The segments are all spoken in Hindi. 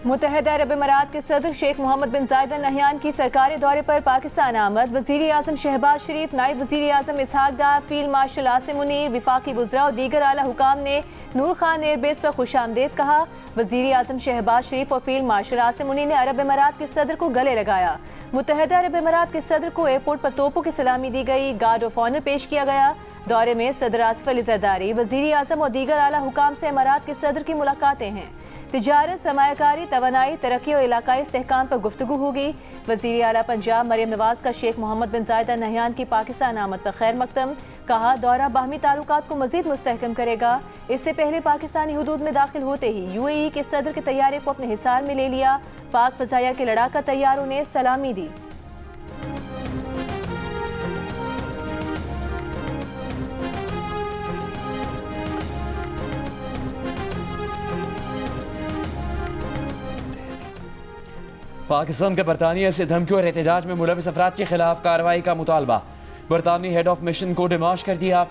मुत्तहिदा अरब अमीरात के सदर शेख मोहम्मद बिन जायद अल नहयान की सरकारी दौरे पर पाकिस्तान आमद। वज़ीर आज़म शहबाज शरीफ, नायब वज़ीर आज़म इसहाक डार, फील्ड मार्शल आसिम मुनीर, विफाकी वज़रा और दीगर आला हुकाम ने नूर खान एयरबेस पर खुशामदीद कहा। वज़ीर आज़म शहबाज शरीफ और फील्ड मार्शल आसिम मुनीर ने अरब अमीरात के सदर को गले लगाया। मुत्तहिदा अरब अमीरात के सदर को एयरपोर्ट पर तोपों की सलामी दी गई, गार्ड ऑफ ऑनर पेश किया गया। दौरे में सदर आसिफ अली ज़रदारी, वज़ीर आज़म और दीगर आला हुकाम से अमीरात के सदर की मुलाकातें हैं। तिजारत, सरमायाकारी, तवानाई, तरक्की और इलाकाई इस्तेहकाम पर गुफ्तगू होगी। वज़ीर आला पंजाब मरियम नवाज का शेख मोहम्मद बिन जायद अल नहयान की पाकिस्तान आमद पर खैर मकदम। कहा, दौरा बाहमी ताल्लुकात को मज़ीद मुस्तहकम करेगा। इससे पहले पाकिस्तानी हुदूद में दाखिल होते ही UAE के सदर के तैयारे को अपने हिसार में ले लिया। पाक फ़ज़ाइया के लड़ाका तैयारों ने सलामी दी। पाकिस्तान का बरतानिया से धमकियों और एहतजाज में मुलविस अफराद के खिलाफ कार्रवाई का मुतालबा। बरतानवी हेड ऑफ मिशन को डिमाश कर दिया।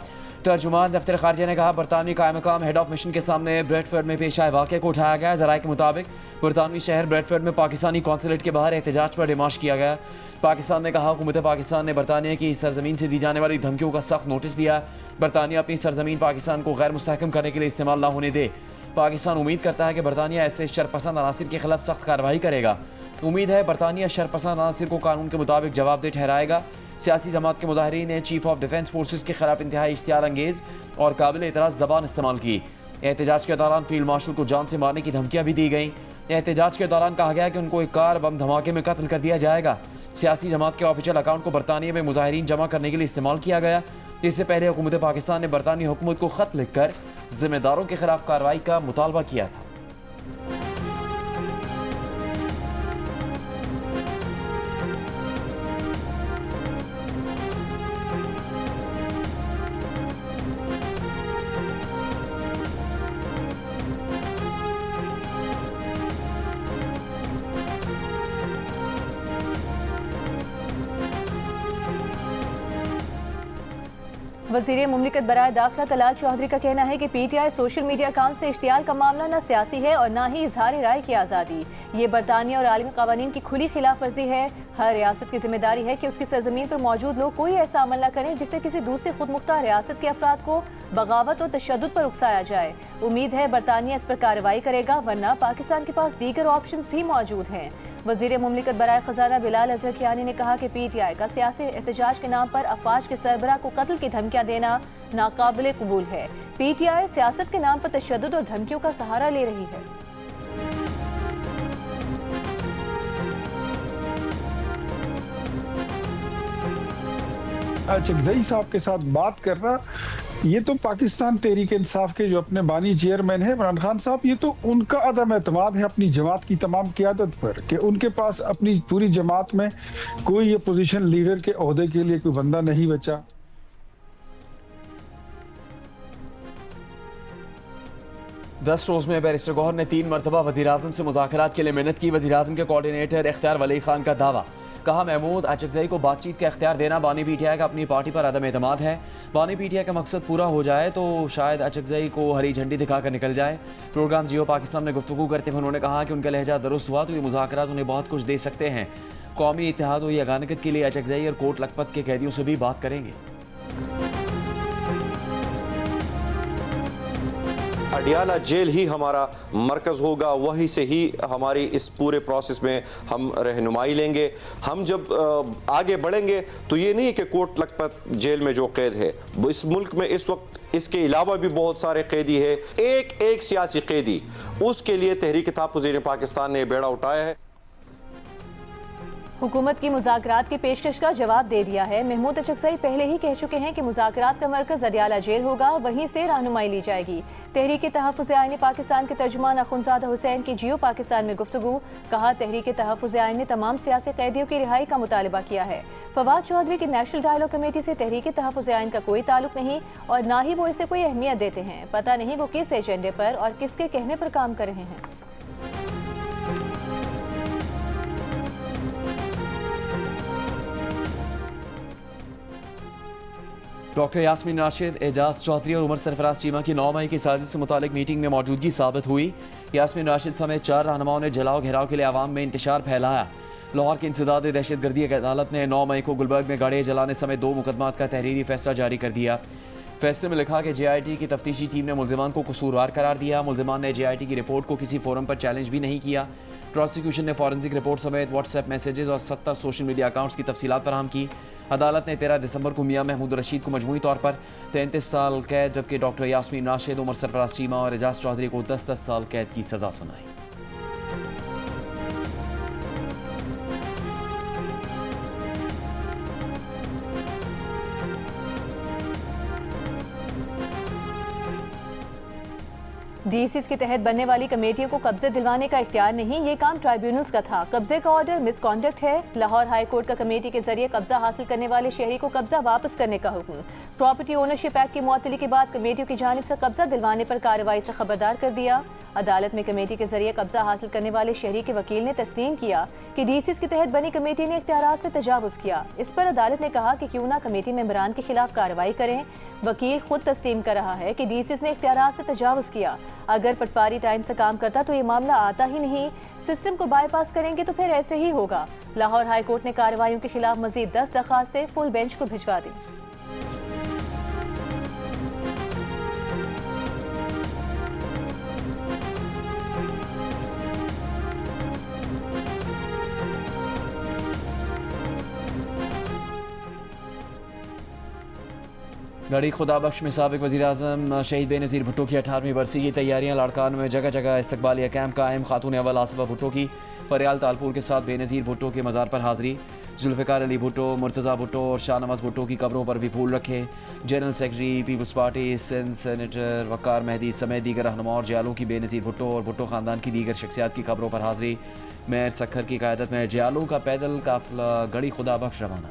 तर्जुमान दफ्तर खारजा ने कहा, बरतानवी कायम मकाम हेड ऑफ मिशन के सामने ब्रेडफोर्ड में पेश आए वाक़े को उठाया गया। ज़राए के मुताबिक बरतानवी शहर ब्रेडफोर्ड में पाकिस्तानी कौंसलेट के बाहर एहतजाज पर डिमाश किया गया। पाकिस्तान ने कहा, हुकूमत पाकिस्तान ने बरतानिया की सरजमीन से दी जाने वाली धमकियों का सख्त नोटिस लिया। बरतानिया अपनी सरजमीन पाकिस्तान को गैर मुस्तहकम करने के लिए इस्तेमाल न होने दे। पाकिस्तान उम्मीद करता है कि बरतानिया ऐसे शरपसंद अनासिर के खिलाफ सख्त कार्रवाई करेगा। उम्मीद है बरतानिया शरपसंद अनासिर को कानून के मुताबिक जवाबदेह ठहराएगा। सियासी जमात के मुजाहिरीन ने चीफ ऑफ डिफेंस फोर्सेस के खिलाफ इंतहाई इश्तियाल अंगेज और काबिल एतराज़ ज़बान इस्तेमाल की। एहतजाज के दौरान फील्ड मार्शल को जान से मारने की धमकियाँ भी दी गईं। एहतजाज के दौरान कहा गया कि उनको एक कार बम धमाके में कत्ल कर दिया जाएगा। सियासी जमात के ऑफिशियल अकाउंट को बरतानिया में मुजाहिरीन जमा करने के लिए इस्तेमाल किया गया। इससे पहले हुकूमत पाकिस्तान ने बरतानी हुकूमत को खत लिखकर जिम्मेदारों के खिलाफ कार्रवाई का मुतालबा किया था। वज़ीर मुमलिकत बराए दाखिला तलाल चौधरी का कहना है कि PTI सोशल मीडिया अकाउंट से इश्तियाल का मामला न सियासी है और न ही इजहार राय की आज़ादी। ये बरतानिया और आलमी क़वानीन की खुली खिलाफ वर्जी है। हर रियासत की जिम्मेदारी है कि उसकी सरजमीन पर मौजूद लोग कोई ऐसा अमल न करें जिससे किसी दूसरी खुद मुख्तार रियासत के अफराद को बगावत और तशद्दुद पर उकसाया जाए। उम्मीद है बरतानिया इस पर कार्रवाई करेगा, वरना पाकिस्तान के पास दीगर ऑप्शन भी मौजूद हैं। वज़ीर मुमलिकत बराए ख़जाना बिलाल अज़हर कियानी ने कहा कि PTI का सियासी एहतजाज के नाम पर अफवाज के सरबराह को कत्ल की धमकियाँ देना नाकाबिल कबूल है। PTI सियासत के नाम पर तशद्दुद और धमकियों का सहारा ले रही है। चकजई साहब के साथ बात करना, ये तो पाकिस्तान तहरीक इंसाफ के जो अपने बानी चेयरमैन है इमरान खान साहब, ये तो उनका अदम एतमाद है अपनी जमात की तमाम क़यादत पर कि उनके पास अपनी पूरी जमात में कोई अपोजिशन लीडर के ओहदे के लिए कोई बंदा नहीं बचा। दस रोज़ में बैरिस्टर गौहर ने 3 मरतबा वज़ीर आज़म से मुज़ाकरात के लिए मेहनत की। वज़ीर आज़म के कोऑर्डिनेटर इख्तियार वली खान का दावा। कहा, महमूद अचकज़ई को बातचीत का इख्तियार देना बानी PTI का अपनी पार्टी पर अदम एतमाद है। बानी PTI का मकसद पूरा हो जाए तो शायद अचकज़ई को हरी झंडी दिखाकर निकल जाए। प्रोग्राम जियो पाकिस्तान में गुफ्तगू करते हुए उन्होंने कहा कि उनका लहजा दुरुस्त हुआ तो ये मुज़ाकरात उन्हें बहुत कुछ दे सकते हैं। कौमी इत्तेहाद व यगानकत के लिए अचकज़ई और कोट लखपत के कैदियों से भी बात करेंगे। अडियाला जेल ही हमारा मरकज़ होगा, वहीं से ही हमारी इस पूरे प्रोसेस में हम रहनुमाई लेंगे। हम जब आगे बढ़ेंगे तो ये नहीं कि कोट लखपत जेल में जो कैद है, इस मुल्क में इस वक्त इसके अलावा भी बहुत सारे कैदी है। एक एक सियासी कैदी, उसके लिए तहरीक तहफ़्फ़ुज़ पाकिस्तान ने बेड़ा उठाया है। हुकूमत की मुज़ाकरात की पेशकश का जवाब दे दिया है। महमूद अचकज़ई पहले ही कह चुके हैं कि मुज़ाकरात का मरकज़ अडियाला जेल होगा, वहीं से रहनुमाई ली जाएगी। तहरीक तहफ़्फ़ुज़ आईन पाकिस्तान के तर्जुमान अख़ुंज़ादा हुसैन की जियो पाकिस्तान में गुफ्तगू। कहा, तहरीक तहफ़्फ़ुज़ आईन ने तमाम सियासी कैदियों की रिहाई का मुतालबा किया है। फवाद चौधरी की नेशनल डायलॉग कमेटी से तहरीक तहफ़्फ़ुज़ आईन का कोई ताल्लुक नहीं और ना ही वो इसे कोई अहमियत देते हैं। पता नहीं वो किस एजेंडे पर और किसके कहने पर काम कर रहे हैं। डॉक्टर यास्मीन राशिद, एजाज चौधरी और उमर सरफराज चीमा की 9 मई की साजिश से मुतालिक मीटिंग में मौजूदगी साबित हुई। यास्मीन राशिद समेत 4 रहनुमाओं ने जलाओ घेराव के लिए आवाम में इंतशार फैलाया। लाहौर की इंसदाद दहशतगर्दी की अदालत ने 9 मई को गुलबर्ग में गाड़ियाँ जलाने समेत 2 मुकदमात का तहरीरी फैसला जारी कर दिया। फैसले में लिखा कि JIT की तफ्तीशी टीम ने मुल्जिमान को कसूरवार करार दिया। मुल्जिमान ने JIT की रिपोर्ट को किसी फोरम पर चैलेंज भी नहीं किया। प्रोसिक्यूशन ने फॉरेंसिक रिपोर्ट समेत व्हाट्सएप मैसेजेस और 70 सोशल मीडिया अकाउंट्स की तफसीलात फराहम की। अदालत ने 13 दिसंबर को मियां महमूद रशीद को मजमूई तौर पर 33 साल कैद, जबकि डॉक्टर यास्मीन राशिद, उमर सरफराज चीमा और एजाज चौधरी को 10-10 साल कैद की सजा सुनाई। DCs के तहत बनने वाली कमेटियों को कब्जे दिलवाने का इख्तियार नहीं, ये काम ट्राइब्यूनल्स का था। कब्जे का ऑर्डर मिसकॉन्डक्ट है। लाहौर हाई कोर्ट का कमेटी के जरिए कब्जा हासिल करने वाले शहरी को कब्जा वापस करने का हुक्म। प्रॉपर्टी ओनरशिप एक्ट की मुअत्तली के बाद कमेटियों की जानिब से कब्जा दिलवाने पर कार्रवाई से खबरदार कर दिया। अदालत में कमेटी के जरिए कब्जा हासिल करने वाले शहरी के वकील ने तस्लीम किया कि DCs के तहत बनी कमेटी ने इख्तियारात से तजावुज़ किया। इस पर अदालत ने कहा कि क्यों ना कमेटी मेंबरान के खिलाफ कार्रवाई करें। वकील खुद तस्लीम कर रहा है कि DCs ने इख्तियारात से तजावुज़ किया। अगर पटवारी टाइम से काम करता तो ये मामला आता ही नहीं। सिस्टम को बाईपास करेंगे तो फिर ऐसे ही होगा। लाहौर हाई कोर्ट ने कार्रवाइयों के खिलाफ मजीद 10 दरख्वास्तें फुल बेंच को भिजवा दी। गढ़ी खुदाबख्श में साबिक वज़ीर-ए-आज़म शहीद बेनज़ीर भुट्टो की 18वीं बरसी की तैयारियां। लाड़कान में जगह जगह इस्तकबालिया कैंप कायम। खातून अव्वल आसिफा भुट्टो की फरियाल तालपुर के साथ बेनज़ीर भुट्टो के मज़ार पर हाज़री। जुल्फ़िकार अली भुट्टो, मुर्तज़ा भुट्टो और शाहनवाज़ भुट्टो की कब्रों पर भी फूल रखे। General secretary Peoples Party Sindh senator Waqar Mehdi समेत दीगर रहनुमा और जयालों की बेनज़ीर भुट्टो और भुट्टो ख़ानदान की दीगर शख्सियात की कब्रों पर हाज़री। मेयर सखर की क़यादत में जयालों का पैदल काफ़िला गढ़ी खुदाबख्श रवाना।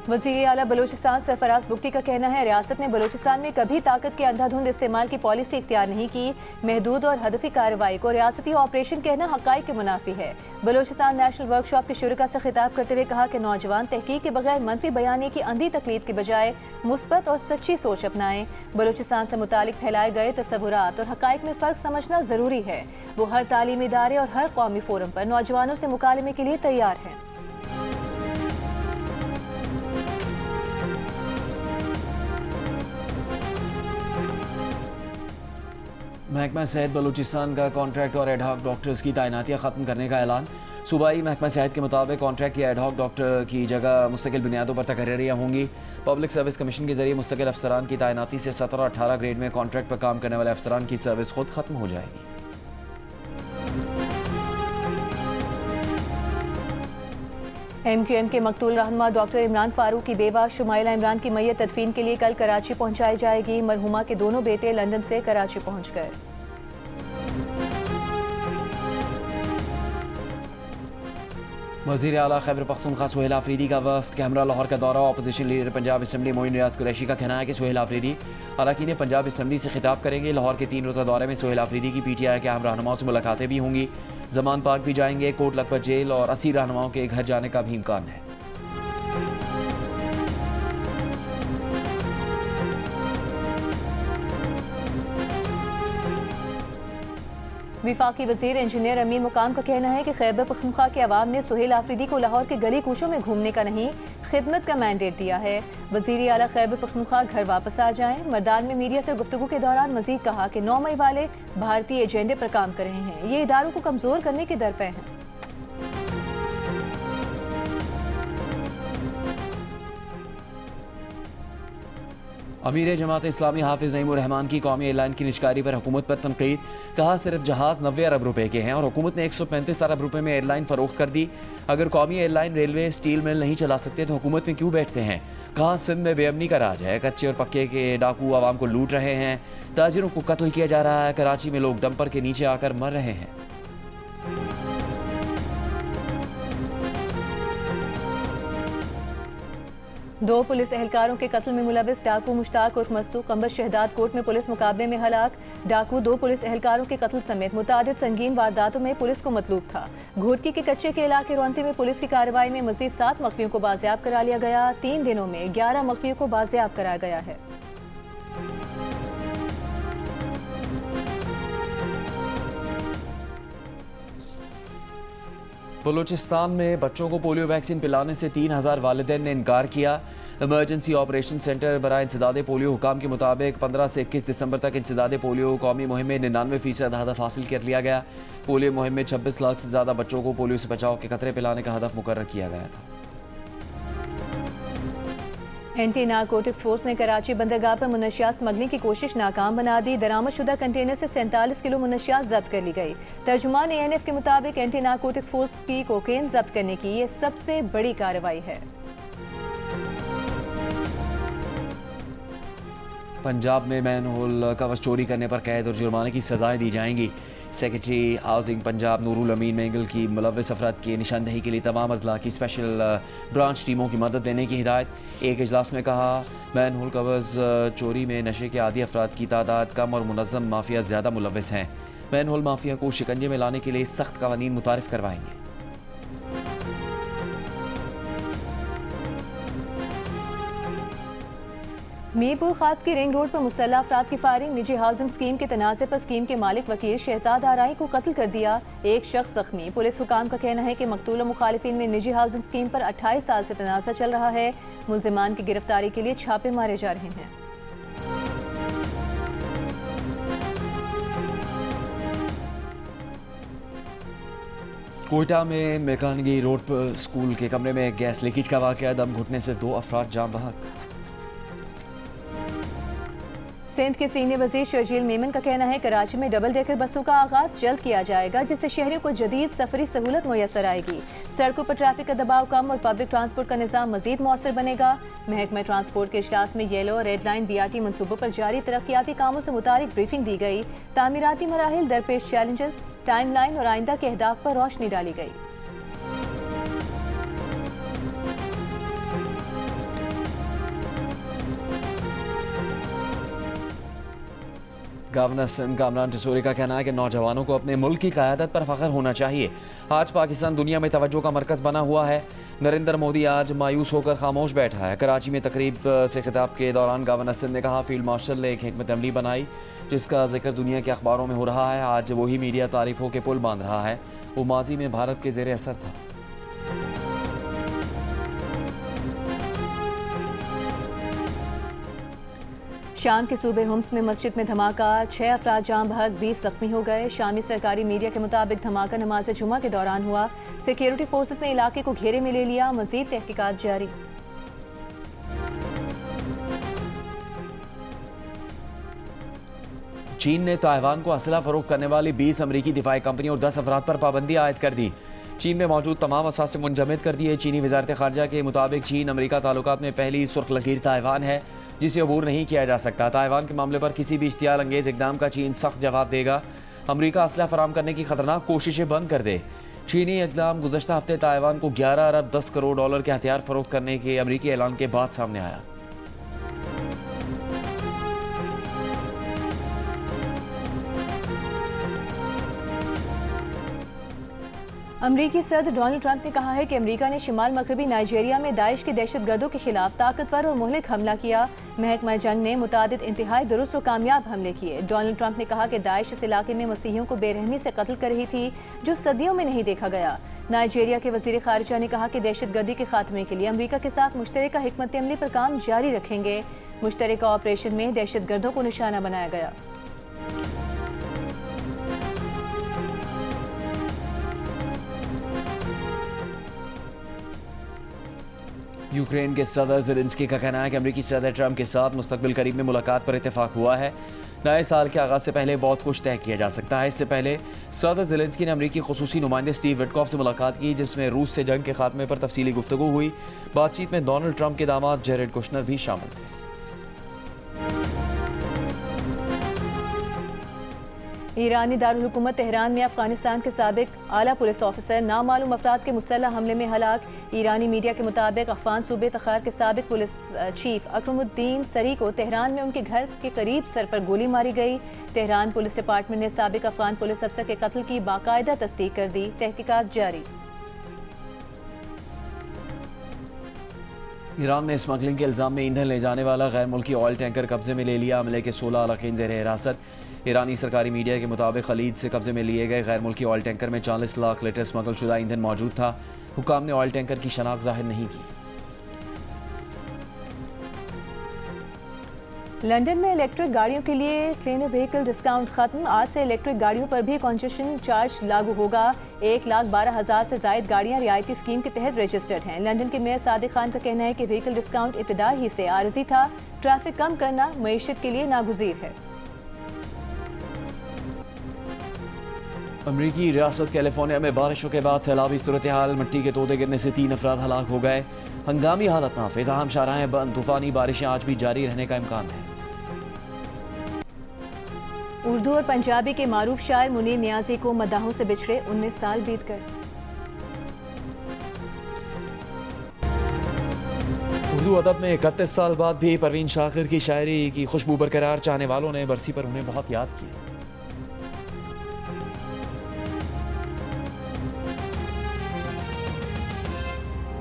वज़ीर आला बलूचिस्तान सरफराज बुगटी का कहना है रियासत ने बलूचिस्तान में कभी ताकत के अंधाधुंध इस्तेमाल की पॉलिसी इख्तियार नहीं की। महदूद और हदफी कार्रवाई को रियासती ऑपरेशन कहना हक़ाइक़ के मुनाफी है। बलूचिस्तान नेशनल वर्कशॉप के शुरका से खिताब करते हुए कहा कि नौजवान तहकीक के बगैर मनफी बयानी की अंधी तकलीद के बजाय मुस्बत और सच्ची सोच अपनाएं। बलूचिस्तान से मुतालिक फैलाए गए तसव्वुरात और हक़ाइक़ में फ़र्क समझना ज़रूरी है। वो हर तालीमी इदारे और हर कौमी फोरम पर नौजवानों से मुकालमे के लिए तैयार हैं। महकमा सेहत बलूचिस्तान का कॉन्ट्रैक्ट और एडहॉक डॉक्टर्स की तैनातियाँ ख़त्म करने का ऐलान। सूबाई महकमा सेहत के मुताबिक कॉन्ट्रैक्ट या एडहॉक डॉक्टर की जगह मुस्तकिल बुनियादों पर तकर्रियाँ होंगी। पब्लिक सर्विस कमीशन के जरिए मुस्तकिल अफसरान की तैनाती से 17-18 ग्रेड में कॉन्ट्रैक्ट पर काम करने वाले अफसरान की सर्विस खुद ख़त्म हो जाएगी। MQM के मकतूल रहनुमा डॉक्टर इमरान फारूक की बेवा शुमाइला इमरान की मैयत तदफीन के लिए कल कराची पहुंचाई जाएगी। मरहुमा के दोनों बेटे लंदन से कराची पहुंच गए। वज़ीर आला खैबर पख्तूनख्वा सुहेल आफरीदी का वफ्द कैमरा लाहौर का दौरा। Opposition leader Punjab assembly Moin Riaz Qureshi का कहना है कि सुहेल आफरीदी अरकान पंजाब असम्बली से खिताब करेंगे। लाहौर के 3 रोज़ा दौरे में सुहेल आफरीदी की PTI के अहम रहनुमाओं से मुलाकातें भी होंगी। जमान पार्क भी जाएंगे। कोट लखपत जेल और 80 रहनुमाओं के घर जाने का भी इम्कान है। विफाकी वज़ीर इंजीनियर अमीन मुकाम का कहना है कि खैबर पख्तूनख्वा के अवाम ने सुहेल आफरीदी को लाहौर के गली कूचों में घूमने का नहीं, खिदमत का मैंडेट दिया है। वज़ीर आला खैबर पख्तूनख्वा घर वापस आ जाएं। मर्दान में मीडिया से गुफ्तगू के दौरान मजीद कहा कि 9 मई वाले भारतीय एजेंडे पर काम कर रहे हैं। ये इदारों को कमज़ोर करने के दर पे हैं। अमीर जमात इस्लामी हाफिज़ नईमुर रहमान की कौमी एयरलाइन की निजकारी पर हुकूमत पर तनकीद। कहा सिर्फ जहाज़ 90 अरब रुपए के हैं और हुकूमत ने 135 अरब रुपए में एयरलाइन फ़रोख्त कर दी। अगर कौमी एयरलाइन रेलवे स्टील मिल नहीं चला सकते तो हुकूमत में क्यों बैठते हैं। कहा सिंध में बेअमनी का राज है। कच्चे और पक्के के डाकू आवाम को लूट रहे हैं। ताजिरों को कत्ल किया जा रहा है। कराची में लोग डंपर के नीचे आकर मर रहे हैं। 2 पुलिस एहलकारों के कत्ल में मुलविस डाकू मुश्ताक उर्फ मस्तू कंबर शहदाद कोर्ट में पुलिस मुकाबले में हलाक। डाकू 2 पुलिस एहलकारों के कत्ल समेत मुतादिद संगीन वारदातों में पुलिस को मतलूब था। घोटकी के कच्चे के इलाके रोंती में पुलिस की कार्रवाई में मजीद 7 मख्फियों को बाजियाब करा लिया गया। 3 दिनों में 11 मख्फियों को बाजियाब कराया गया है। बलूचिस्तान में बच्चों को पोलियो वैक्सीन पिलाने से 3000 वालिदैन ने इनकार किया। इमरजेंसी ऑपरेशन सेंटर बराए इंसदादे पोलियो हुकाम के मुताबिक 15 से 21 दिसंबर तक इंसदादे पोलियो कौमी मुहिम में 99% हदफ हासिल कर लिया गया। पोलियो मुहिम में 26 लाख से ज़्यादा बच्चों को पोलियो से बचाव के खतरे पिलाने का हदफ मुकर्रर किया गया था। एंटी नारकोटिक्स फोर्स ने कराची बंदरगाह पर मुनशियात स्मगलिंग की कोशिश नाकाम बना दी। दरामदशुदा कंटेनर से 47 किलो मुनशियात जब्त कर ली गई। तर्जुमान ANF के मुताबिक एंटी नारकोटिक्स फोर्स की कोकेन जब्त करने की ये सबसे बड़ी कार्रवाई है। पंजाब में मैनहोल कवच चोरी करने पर कैद और जुर्माने की सजाएं दी जाएंगी। सेक्रेटरी हाउसिंग पंजाब नूरुल अमीन मेंगल की मुलविस अफराद की निशानदही के लिए तमाम अजला की स्पेशल ब्रांच टीमों की मदद देने की हिदायत। एक इजलास में कहा, मैनहोल कवच चोरी में नशे के आदी अफराद की तादाद कम और मुनज़्ज़म माफिया ज़्यादा मुलविस हैं। मैनहोल माफिया को शिकंजे में लाने के लिए सख्त कवानीन मुतारिफ करवाएंगे। मीरपुर खास की रिंग रोड पर मुसल्लह अफराद की फायरिंग। निजी हाउसिंग स्कीम के तनाज़े पर स्कीम के मालिक वकील शहजाद आराई को कत्ल कर दिया। एक शख्स जख्मी। पुलिस हुकाम का कहना है कि मकतूल मुखालिफिन में निजी हाउसिंग स्कीम पर 28 साल से तनाज़ा चल रहा है। मुल्जिमान की गिरफ्तारी के लिए छापे मारे जा रहे हैं। कोयटा में मेकानगी रोड पर स्कूल के कमरे में गैस लीकेज का वाक़या। दम घुटने से 2 अफराद जान बहक। सिंध के सीनियर वजीर शर्जील मेमन का कहना है कराची में डबल डेकर बसों का आगाज जल्द किया जाएगा, जिससे शहरियों को जदीद सफरी सहूलत मुयसर आएगी। सड़कों पर ट्रैफिक का दबाव कम और पब्लिक ट्रांसपोर्ट का निज़ाम मजीद मौसर बनेगा। महकमा ट्रांसपोर्ट के इजलास में येलो और रेड लाइन BRT मनसूबों पर जारी तरक्याती कामों से मुतालिक ब्रीफिंग दी गई। तामीराती मराहिल, दरपेश चैलेंजेस, टाइम लाइन और आइंदा के अहदाफ पर रोशनी डाली गई। गवर्नर सिंध कामरान टिसोरी का कहना है कि नौजवानों को अपने मुल्क की क़यादत पर फ़ख्र होना चाहिए। आज पाकिस्तान दुनिया में तवज्जो का मरकज़ बना हुआ है। नरेंद्र मोदी आज मायूस होकर खामोश बैठा है। कराची में तकरीब से खिताब के दौरान गवर्नर सिंध ने कहा, फील्ड मार्शल ने एक हिकमत अमली बनाई जिसका जिक्र दुनिया के अखबारों में हो रहा है। आज वही मीडिया तारीफ़ों के पुल बांध रहा है। वो माजी में भारत के ज़ेर असर था। शाम के सूबे हुम्स में मस्जिद में धमाका। 6 अफराद जान बहक, 20 जख्मी हो गए। शामी सरकारी मीडिया के मुताबिक धमाका नमाज जुमा के दौरान हुआ। सिक्योरिटी फोर्सेस ने इलाके को घेरे में ले लिया। मजीद तहकीकात जारी। चीन ने ताइवान को असला फरोख्त करने वाली 20 अमरीकी दिफाई कंपनियों और 10 अफराद पर पाबंदी आयद कर दी। चीन में मौजूद तमाम असासे मुंजमद कर दिए। चीनी वजारत खारजा के मुताबिक चीन अमरीका ताल्लुकात में पहली सुर्ख लकीर ताइवान है जिसे अबूर नहीं किया जा सकता। ताइवान के मामले पर किसी भी इश्तियाल अंगेज इकदाम का चीन सख्त जवाब देगा। अमरीका असला फराम करने की खतरनाक कोशिशें बंद कर दे। चीनी इकदाम गुज़श्ता हफ्ते ताइवान को 11 अरब 10 करोड़ डॉलर के हथियार फरोख्त करने के अमरीकी ऐलान के बाद सामने आया। अमरीकी सदर डोनाल्ड ट्रंप ने कहा है कि अमरीका ने शिमाल मगरबी नाइजीरिया में दाइश के दहशतगर्दों के खिलाफ ताकतवर और मुहलिक हमला किया। महकमा जंग ने मुतादिद इंतहाई दुरुस्त और कामयाब हमले किए। डोनाल्ड ट्रंप ने कहा कि दाइश इस इलाके में मसीहियों को बेरहमी से कत्ल कर रही थी, जो सदियों में नहीं देखा गया। नाइजीरिया के वजीर खारिजा ने कहा कि दहशतगर्दी के खात्मे के लिए अमरीका के साथ मुश्तरका हिकमत अमली पर काम जारी रखेंगे। मुश्तरका ऑपरेशन में दहशतगर्दों को निशाना बनाया गया। यूक्रेन के सदर ज़ेलेंस्की का कहना है कि अमरीकी सदर ट्रंप के साथ मुस्तकबिल करीब में मुलाकात पर इत्तेफाक हुआ है। नए साल के आगाज़ से पहले बहुत कुछ तय किया जा सकता है। इससे पहले सदर ज़ेलेंस्की ने अमरीकी खुसूसी नुमाइंदे स्टीव विटकॉफ से मुलाकात की, जिसमें रूस से जंग के खात्मे पर तफसीली गुफ्तगू हुई। बातचीत में डोनाल्ड ट्रंप के दामाद जेरेड कुशनर भी शामिल थे। ईरानी दारुल हुकूमत तेहरान में अफगानिस्तान के साबिक आला पुलिस ऑफिसर नामालूम अफराद के मुसल्लह हमले में हलाक। ईरानी मीडिया के मुताबिक अफगान सूबे तखार के साबिक पुलिस चीफ अकरमुद्दीन सरी को तेहरान में उनके घर के करीब सर पर गोली मारी गई। तेहरान पुलिस डिपार्टमेंट ने साबिक अफगान पुलिस अफसर के कत्ल की बाकायदा तस्दीक कर दी। तहकीकात जारी। ईरान ने स्मगलिंग के इल्ज़ाम में ईंधन ले जाने वाला गैर मुल्की ऑयल टैंकर कब्जे में ले लिया। अमले के 16 अरकान ज़ेर हिरासत। ईरानी सरकारी मीडिया के मुताबिक खलीज से कब्जे में लिए गए गैर मुल्की ऑयल टैंकर में 40 लाख लीटर स्मगल शुदा ईंधन मौजूद था। हुकाम ने ऑयल टैंकर की शनाख्त जाहिर नहीं की। लंदन में इलेक्ट्रिक गाड़ियों के लिए क्लीनर व्हीकल डिस्काउंट खत्म। आज से इलेक्ट्रिक गाड़ियों पर भी कंसेशन चार्ज लागू होगा। 1,12,000 से जायद गाड़ियां रियायती स्कीम के तहत रजिस्टर्ड हैं। लंदन के मेयर सादिक खान का कहना है कि व्हीकल डिस्काउंट इब्तिदा ही से आरजी था। ट्रैफिक कम करना मईशत के लिए नागुज़ीर है। अमरीकी रियासत कैलिफोर्निया में बारिशों के बाद सैलाबी सूरत हाल। मिट्टी के तोदे गिरने से 3 अफराद हलाक हो गए। हंगामी हालत नाफिज। अहम शाहराहें बंद। तूफानी बारिशें आज भी जारी रहने का इम्कान है। उर्दू और पंजाबी के मारूफ शायर मुनीर नियाजी को मदाहों से बिछड़े 19 साल बीत गए। उर्दू अदब में 31 साल बाद भी परवीन शाकिर की शायरी की खुशबू बरकरार। चाहने वालों ने बरसी पर उन्हें बहुत याद किया।